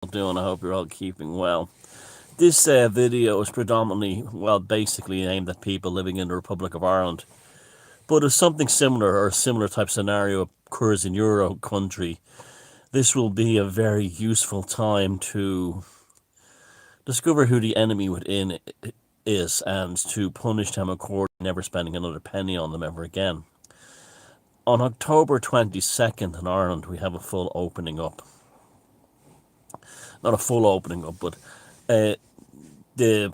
Doing? I hope you're all keeping well. This video is predominantly, well, basically aimed at people living in the Republic of Ireland. But if something similar or a similar type scenario occurs in your own country, this will be a very useful time to discover who the enemy within is and to punish them accordingly, never spending another penny on them ever again. On October 22nd in Ireland, we have a full opening up. Not a full opening up, but uh, the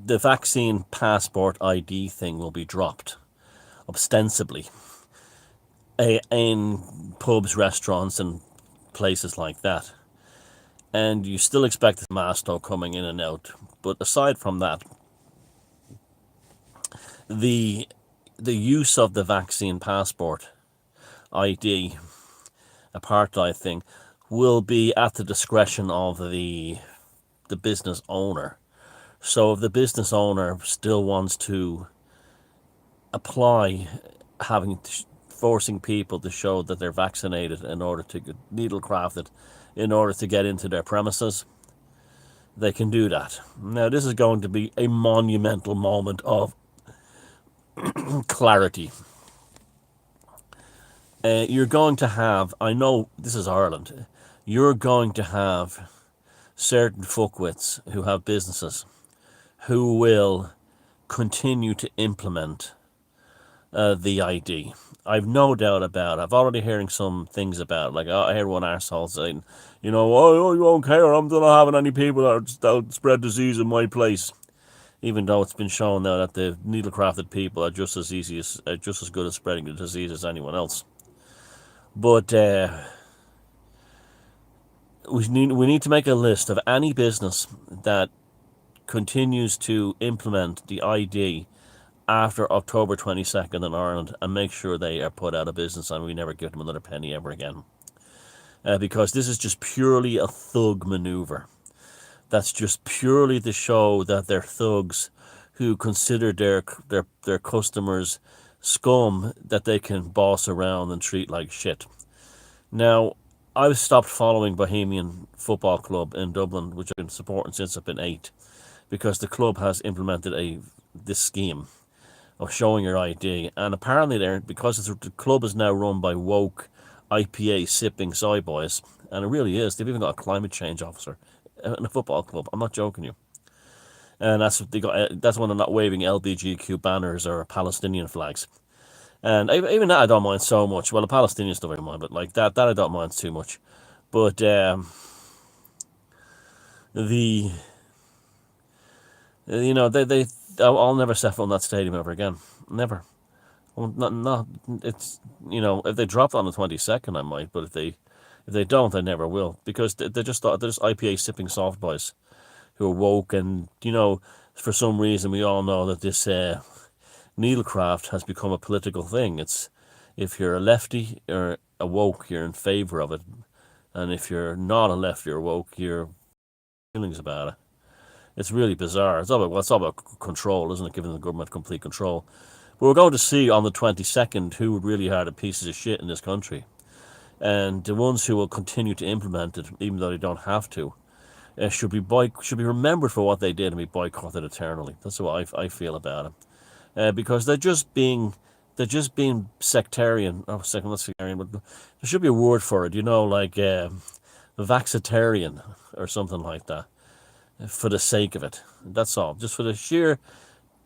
the vaccine passport ID thing will be dropped ostensibly in pubs, restaurants, and places like that. And you still expect the masto coming in and out. But aside from that, the use of the vaccine passport ID apartheid thing will be at the discretion of the business owner. So if the business owner still wants to apply forcing people to show that they're vaccinated in order to get needle crafted in order to get into their premises, they can do that. Now this is going to be a monumental moment of clarity. You're going to have, I know this is Ireland, you're going to have certain fuckwits who have businesses who will continue to implement the ID. I've no doubt about it. I've already hearing some things about it. Like, I heard one arsehole saying, oh, you won't care, I'm not having any people that'll spread disease in my place. Even though it's been shown now that the needle-crafted people are just as good at spreading the disease as anyone else. But we need to make a list of any business that continues to implement the ID after October 22nd in Ireland and make sure they are put out of business and we never give them another penny ever again. Because this is just purely a thug maneuver. That's just purely to show that they're thugs who consider their customers scum that they can boss around and treat like shit. Now, I've stopped following Bohemian Football Club in Dublin, which I've been supporting since I've been 8, because the club has implemented this scheme of showing your ID, and apparently because the club is now run by woke IPA sipping soy boys, and it really is. They've even got a climate change officer in a football club. I'm not joking you. And that's when they're not waving LBGQ banners or Palestinian flags. And even that I don't mind so much. Well, the Palestinian stuff I don't mind, but like that I don't mind too much. But I'll never step on that stadium ever again. Never. Well, not it's if they dropped on the 22nd I might, but if they don't, I never will, because they're just IPA sipping soft boys who are woke, and for some reason we all know that this needlecraft has become a political thing. It's, if you're a lefty or a woke, you're in favour of it, and if you're not a lefty or woke, you're feelings about it. It's really bizarre. It's all about control, isn't it? Giving the government complete control. But we're going to see on the 22nd who really are the pieces of shit in this country, and the ones who will continue to implement it, even though they don't have to, should be remembered for what they did and be boycotted eternally. That's what I feel about it, because they're just being sectarian. Oh, not sectarian, but there should be a word for it. Like vaxitarian or something like that, for the sake of it. That's all. Just for the sheer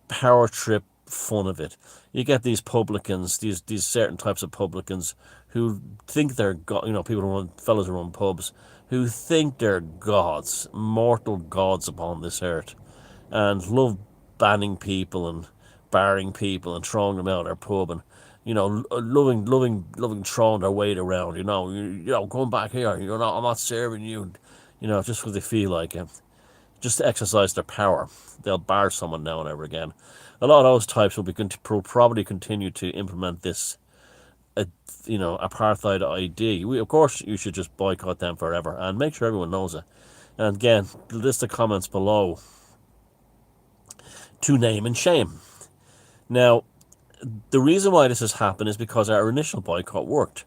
power trip fun of it. You get these publicans, these certain types of publicans who think they're fellas who run pubs, who think they're gods, mortal gods upon this earth, and love banning people and barring people and throwing them out of their pub, and loving throwing their weight around. Come back here. I'm not serving you. Just because they feel like it. Just to exercise their power, they'll bar someone now and ever again. A lot of those types will probably continue to implement this, apartheid ID. Of course, you should just boycott them forever and make sure everyone knows it. And again, list the comments below to name and shame. Now, the reason why this has happened is because our initial boycott worked.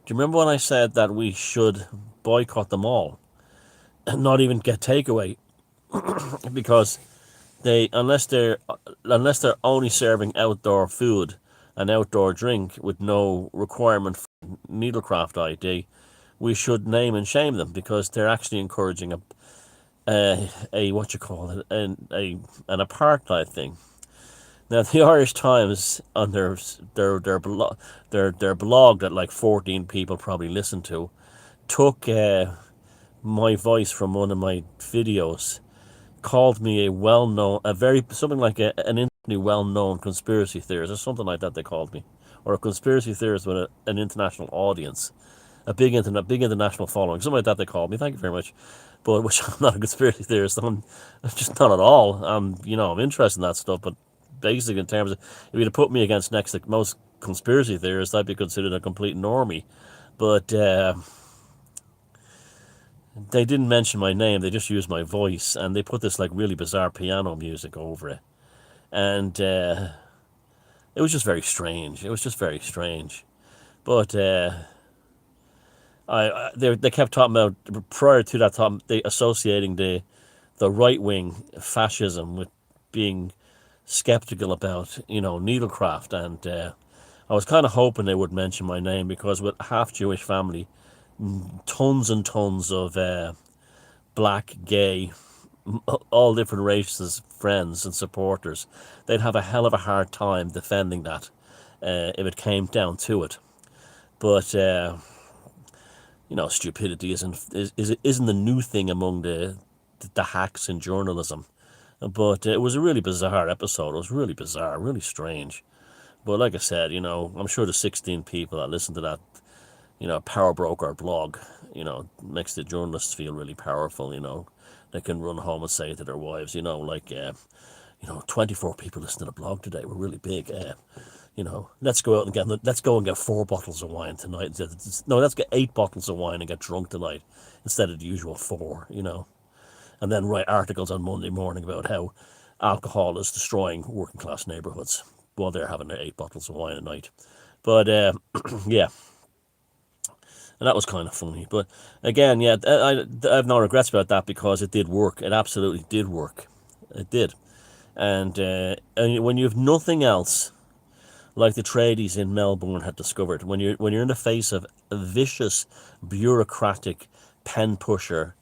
Do you remember when I said that we should boycott them all? not even get takeaway because they unless they're only serving outdoor food and outdoor drink with no requirement for needlecraft ID, we should name and shame them because they're actually encouraging a what you call it an apartheid thing. Now the Irish Times on their blog that like 14 people probably listen to took my voice from one of my videos, called me a well-known, a very something like an internationally well-known conspiracy theorist or something like that. They called me, or a conspiracy theorist with an international audience, big international following, something like that. They called me. Thank you very much, but which I'm not a conspiracy theorist. I'm just not at all. I'm interested in that stuff, but basically in terms of if you'd have put me against next to most conspiracy theorists, I'd be considered a complete normie. But they didn't mention my name. They just used my voice, and they put this like really bizarre piano music over it, and it was just very strange. It was just very strange. But they kept talking about prior to that, they associating the right wing fascism with being skeptical about needlecraft, and I was kind of hoping they would mention my name because with half Jewish family, tons and tons of black, gay, all different races, friends and supporters, they'd have a hell of a hard time defending that if it came down to it. But stupidity isn't the new thing among the hacks in journalism. But it was a really bizarre episode. It was really bizarre, really strange. But like I said, I'm sure the 16 people that listened to that, power broker blog, makes the journalists feel really powerful. They can run home and say to their wives, 24 people listen to the blog today. We're really big. Let's go out and get 4 bottles of wine tonight. No, let's get 8 bottles of wine and get drunk tonight instead of the usual 4. And then write articles on Monday morning about how alcohol is destroying working class neighborhoods while they're having their 8 bottles of wine a night. But yeah, and that was kind of funny. But again, yeah, I have no regrets about that because it did work. It absolutely did work. It did. And when you have nothing else, like the tradies in Melbourne had discovered, when you're in the face of a vicious bureaucratic pen pusher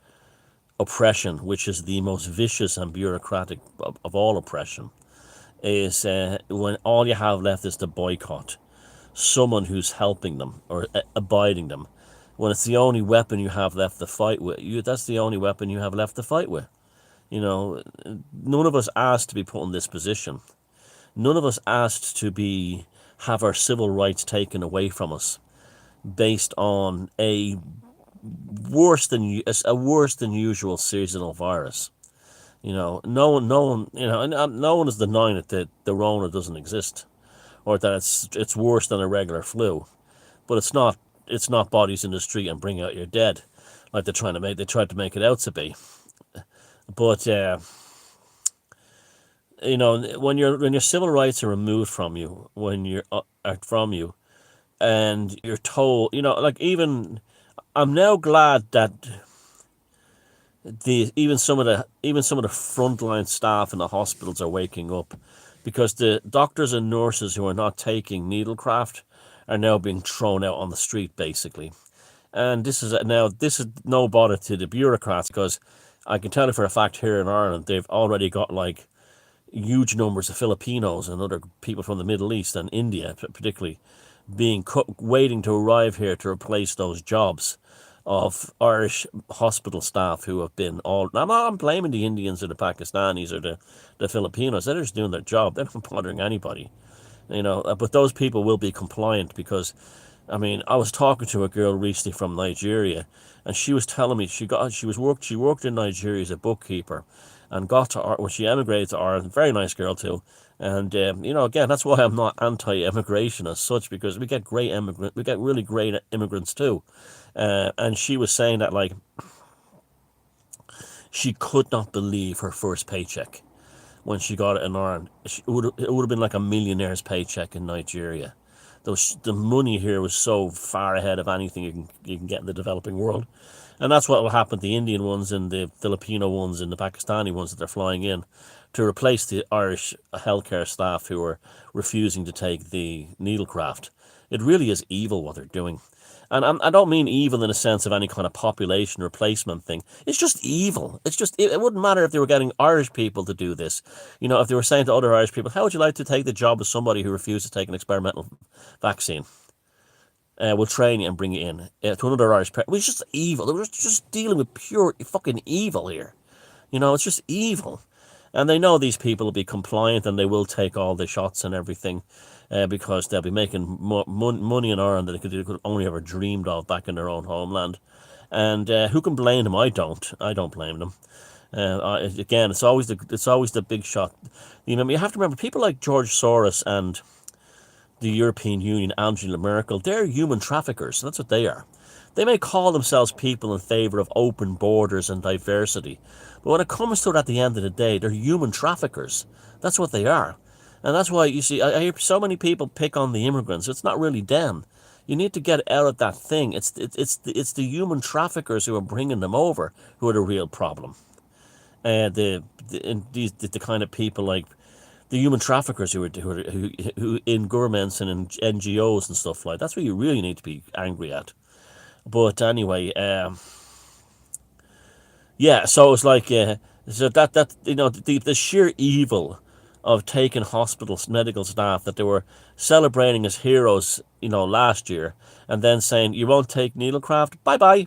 oppression, which is the most vicious and bureaucratic of all oppression, is when all you have left is to boycott someone who's helping them or abiding them. When it's the only weapon you have left to fight with, that's the only weapon you have left to fight with. None of us asked to be put in this position. None of us asked to have our civil rights taken away from us based on a worse than usual seasonal virus. No one is denying that the Rona doesn't exist, or that it's worse than a regular flu, but it's not bodies in the street and bring out your dead, like they tried to make it out to be. But when your civil rights are removed from you, and you're told, even I'm now glad that even some of the frontline staff in the hospitals are waking up, because the doctors and nurses who are not taking needlecraft are now being thrown out on the street basically. And this is no bother to the bureaucrats, because I can tell you for a fact here in Ireland they've already got like huge numbers of Filipinos and other people from the Middle East and India particularly waiting to arrive here to replace those jobs of Irish hospital staff who have been I'm not blaming the Indians or the Pakistanis or the Filipinos. They're just doing their job. They're not bothering anybody. But those people will be compliant because, I was talking to a girl recently from Nigeria, and she was telling me she worked in Nigeria as a bookkeeper, and got to when she emigrated to Ireland. Very nice girl too, and again, that's why I'm not anti-immigration as such, because we get really great immigrants too, and she was saying that like she could not believe her first paycheck when she got it in Ireland. It would have been like a millionaire's paycheck in Nigeria. The money here was so far ahead of anything you can get in the developing world. And that's what will happen to the Indian ones and the Filipino ones and the Pakistani ones that they're flying in to replace the Irish healthcare staff who are refusing to take the needlecraft. It really is evil what they're doing. And I don't mean evil in a sense of any kind of population replacement thing. It's just evil. It wouldn't matter if they were getting Irish people to do this. If they were saying to other Irish people, how would you like to take the job of somebody who refused to take an experimental vaccine? We'll train you and bring you in to another Irish parent. It was just evil. They were just dealing with pure fucking evil here. It's just evil. And they know these people will be compliant and they will take all the shots and everything because they'll be making money in Ireland that they could only ever dreamed of back in their own homeland. And who can blame them? I don't blame them. Again, it's always the big shot. You have to remember people like George Soros and the European Union, Angela Merkel, they're human traffickers. That's what they are. They may call themselves people in favour of open borders and diversity, but when it comes to it at the end of the day, they're human traffickers. That's what they are. And that's why, you see, I hear so many people pick on the immigrants. It's not really them. You need to get out of that thing. It's the human traffickers who are bringing them over who are the real problem. The kind of people like the human traffickers who in governments and in NGOs and stuff like that. That's what you really need to be angry at. But anyway, yeah. So it's like so that the sheer evil of taking hospitals, medical staff that they were celebrating as heroes, last year, and then saying you won't take needlecraft, bye bye.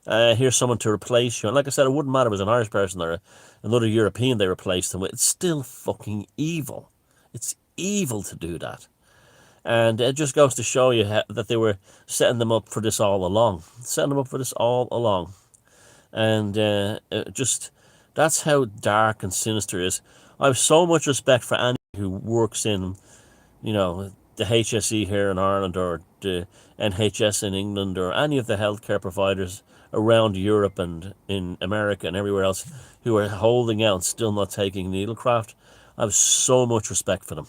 Here's someone to replace you. And like I said, it wouldn't matter if it was an Irish person or another European they replaced them with. It's still fucking evil. It's evil to do that. And it just goes to show you that they were setting them up for this all along. And that's how dark and sinister it is. I have so much respect for anyone who works in, the HSE here in Ireland or the NHS in England or any of the healthcare providers around Europe and in America and everywhere else who are holding out and still not taking needlecraft. I have so much respect for them.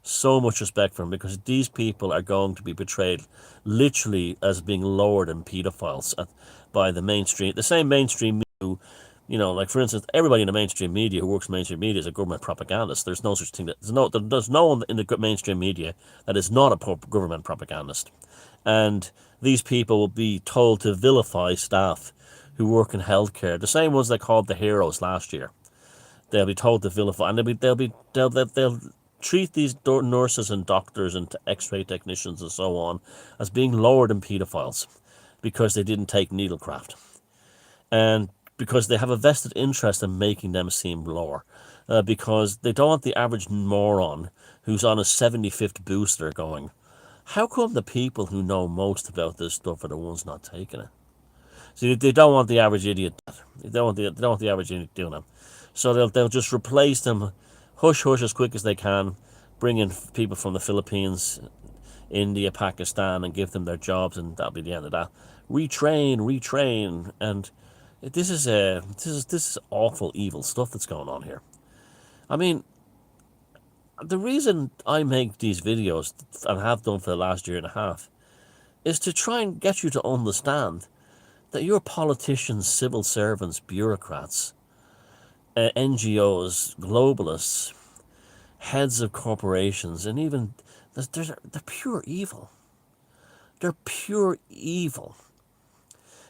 So much respect for them, because these people are going to be portrayed literally as being lowered and paedophiles by the same mainstream media. Like for instance, everybody in the mainstream media who works in mainstream media is a government propagandist. There's no such thing there's no one in the mainstream media that is not a government propagandist. And these people will be told to vilify staff who work in healthcare, the same ones they called the heroes last year. They'll be told to vilify, and they'll treat these nurses and doctors and X-ray technicians and so on as being lower than paedophiles because they didn't take needlecraft, and because they have a vested interest in making them seem lower, because they don't want the average moron who's on a 75th booster going, how come the people who know most about this stuff are the ones not taking it? See, they don't want the average idiot. They don't want the average idiot doing it. So they'll just replace them, hush as quick as they can, bring in people from the Philippines, India, Pakistan, and give them their jobs, and that'll be the end of that. Retrain, and this is awful, evil stuff that's going on here. I mean, the reason I make these videos, and have done for the last year and a half, is to try and get you to understand that your politicians, civil servants, bureaucrats, NGOs, globalists, heads of corporations, and even they're pure evil. They're pure evil.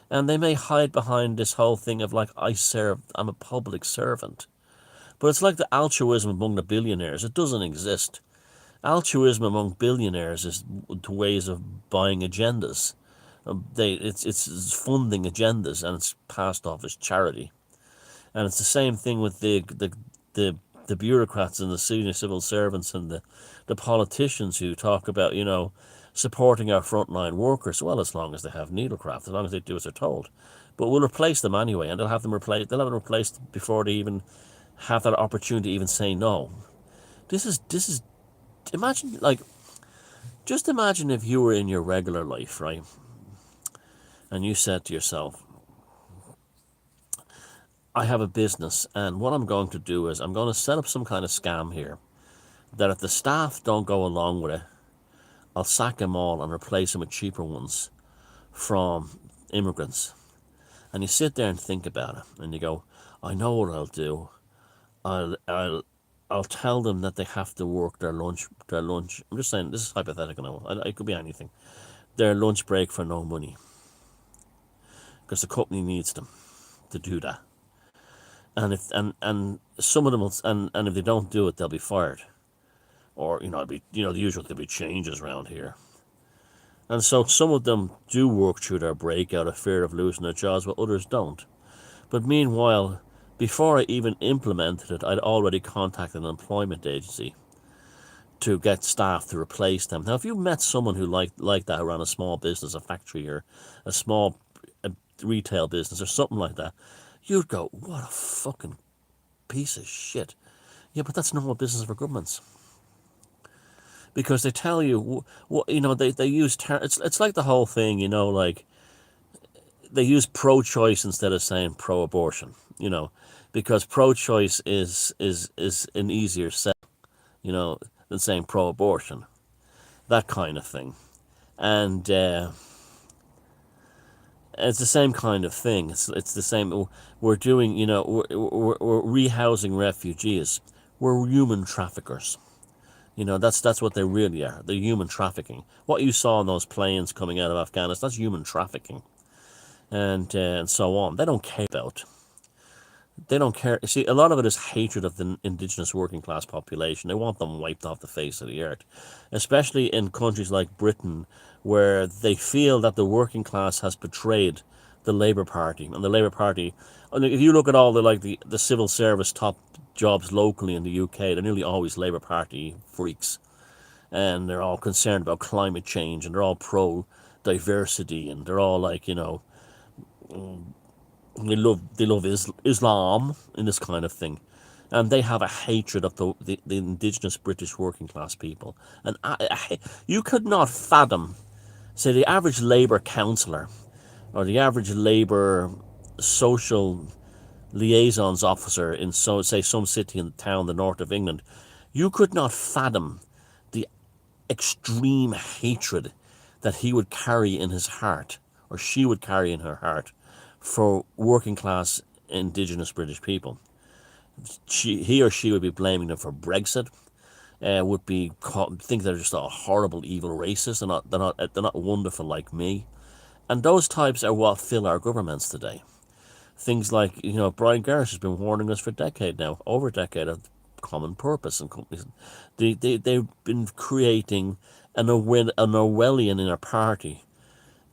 And they may hide behind this whole thing of like, I'm a public servant. But it's like the altruism among the billionaires. It doesn't exist. Altruism among billionaires is ways of buying agendas. It's funding agendas, and it's passed off as charity. And it's the same thing with the bureaucrats and the senior civil servants and the politicians who talk about, supporting our frontline workers. Well, as long as they have needlecraft, as long as they do as they're told. But we'll replace them anyway, and they'll have them replaced before they even have that opportunity to even say no. This is imagine, just imagine if you were in your regular life, right? And you said to yourself, I have a business, and what I'm going to do is I'm going to set up some kind of scam here that if the staff don't go along with it, I'll sack them all and replace them with cheaper ones from immigrants. And you sit there and think about it, and you go, I know what I'll do. I'll I'll I'll tell them that they have to work their lunch. I'm just saying, this is hypothetical now. It could be anything. Their lunch break for no money, because the company needs them to do that. And if and some of them will, and if they don't do it, they'll be fired. Or it'll be the usual. There'll be changes around here. And so some of them do work through their break out of fear of losing their jobs, but others don't. But meanwhile, before I even implemented it, I'd already contacted an employment agency to get staff to replace them. Now, if you met someone who like that, who ran a small business, a factory, or a small retail business, or something like that, you'd go, what a fucking piece of shit. Yeah, but that's normal business for governments. Because they tell you, they use, it's like the whole thing, like, they use pro-choice instead of saying pro-abortion, because pro-choice is an easier sell, than saying pro-abortion, that kind of thing. And it's the same kind of thing. It's the same. We're doing, we're rehousing refugees. We're human traffickers. That's what they really are. They're human trafficking. What you saw in those planes coming out of Afghanistan, that's human trafficking. And so on. They don't care about. They don't care. See, a lot of it is hatred of the indigenous working class population. They want them wiped off the face of the earth, especially in countries like Britain, where they feel that the working class has betrayed the Labour Party. And the Labour Party, if you look at all the civil service top jobs locally in the UK, they're nearly always Labour Party freaks. And they're all concerned about climate change, and they're all pro diversity, and they're all like, they love Islam and this kind of thing, and they have a hatred of the indigenous British working class people. And you could not fathom, say, the average Labour councillor or the average Labour social liaisons officer in say some city in town, the north of England. You could not fathom the extreme hatred that he would carry in his heart, or she would carry in her heart, for working class indigenous British people. He or she would be blaming them for Brexit. Would be think they're just a horrible, evil racist. They're not wonderful like me. And those types are what fill our governments today. Things like, Brian Gerrish has been warning us for a decade now, over a decade, of common purpose and companies. They've been creating an Orwellian inner party.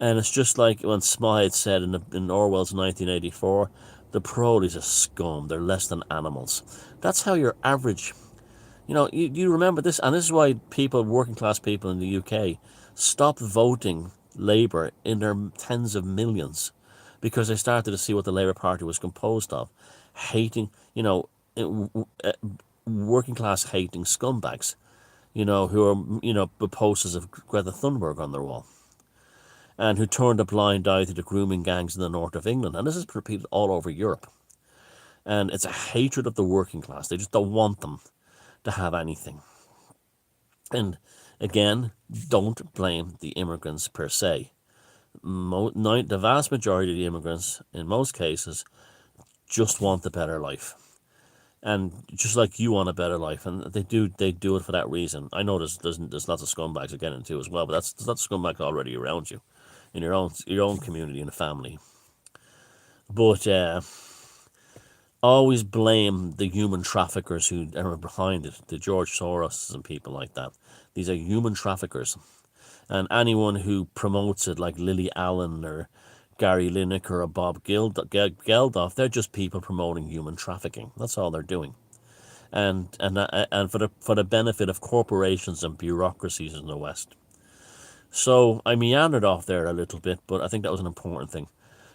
And it's just like when Smythe said in Orwell's 1984, the Prollies are scum, they're less than animals. That's how your average, you remember this, and this is why working class people in the UK, stopped voting Labour in their tens of millions, because they started to see what the Labour Party was composed of. Hating, working class hating scumbags, who are, the posters of Greta Thunberg on their wall, and who turned a blind eye to the grooming gangs in the north of England. And this is repeated all over Europe. And it's a hatred of the working class. They just don't want them to have anything. And again, don't blame the immigrants per se. The vast majority of the immigrants, in most cases, just want a better life. And just like you want a better life, and they do it for that reason. I know there's lots of scumbags to get into as well, but there's lots of scumbags already around you, in your own community and family. But always blame the human traffickers who are behind it, the George Soros and people like that. These are human traffickers, and anyone who promotes it, like Lily Allen or Gary Lineker or Bob Geldof, they're just people promoting human trafficking. That's all they're doing, and for the benefit of corporations and bureaucracies in the West. So I meandered off there a little bit, but I think that was an important thing.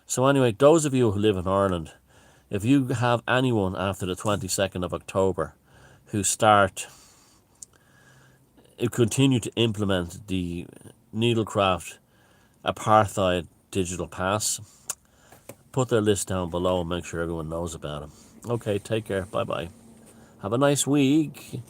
So anyway, those of you who live in Ireland, if you have anyone after the 22nd of October who continue to implement the needlecraft apartheid digital pass, put their list down below and make sure everyone knows about them. Okay, take care. Bye-bye. Have a nice week.